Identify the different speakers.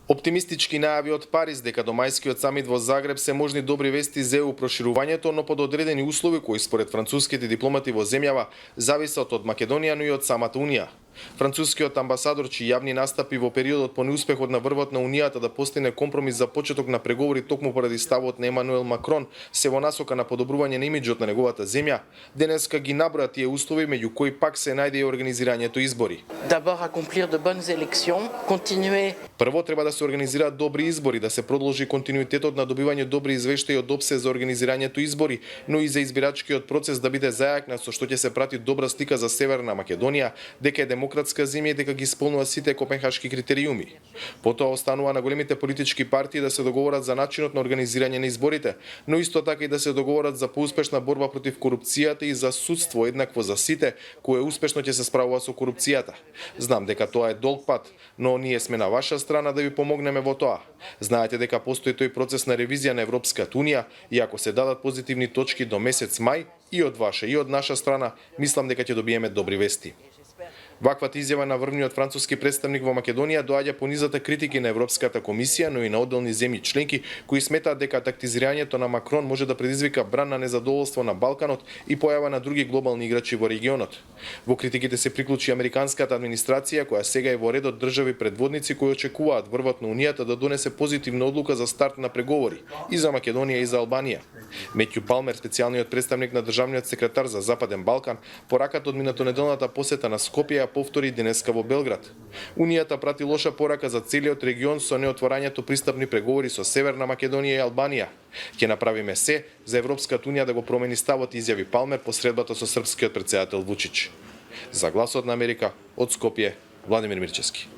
Speaker 1: Оптимистички најави од Париз дека до мајскиот самит во Загреб се можни добри вести за ЕУ проширувањето, но под одредени услови кои според француските дипломати во земјава зависат од Македонија, но и од самата Унија. Францускиот амбасадор, чии јавни настапи во периодот по неуспехот на врвот на Унијата да постигне компромис за почеток на преговори токму поради ставот на Емануел Макрон се во насока на подобрување на имиџот на неговата земја, денеска ги наброја тие услови, меѓу кои пак се најде и организирањето избори.
Speaker 2: D'abord accomplir de bonnes élections, continuer.
Speaker 1: Прво треба да се организираат добри избори, да се продолжи континуитетот на добивање добри извештаи од ОПСЕ за организирањето избори, но и за избирачкиот процес да биде зајакнат, со што ќе се прати добра слика за Северна Македонија, дека е демократска земја и дека ги исполнува сите копенхашки критериуми. Потоа останува на големите политички партии да се договорат за начинот на организирање на изборите, но исто така и да се договорат за поуспешна борба против корупцијата и за судство еднакво за сите, кое успешно ќе се справува со корупцијата. Знам дека тоа е долг пат, но ние сме на ваша страна да ви помогнеме во тоа. Знаете дека постои тој процес на ревизија на Европската Унија и ако се дадат позитивни точки до месец мај и од ваша и од наша страна, мислам дека ќе добиеме добри вести. Ваквата изјава на врвниот француски представник во Македонија доаѓа по низата критики на Европската комисија, но и на одделни земји членки кои сметаат дека тактизирањето на Макрон може да предизвика бран на незадоволство на Балканот и појава на други глобални играчи во регионот. Во критиките се приклучи американската администрација, која сега е во редот држави предводници кои очекуваат врвот на Унијата да донесе позитивна одлука за старт на преговори и за Македонија и за Албанија. Метју Палмер, специјалниот представник на државниот секретар за Западен Балкан, пораката од минатонеделната посета на Скопје повтори денеска во Белград. Унијата прати лоша порака за целиот регион со неотворањето пристапни преговори со Северна Македонија и Албанија. Ќе направиме се за Европската Унија да го промени ставот, изјави Палмер по средбата со српскиот претседател Вучич. За Гласот на Америка од Скопје, Владимир Мирчевски.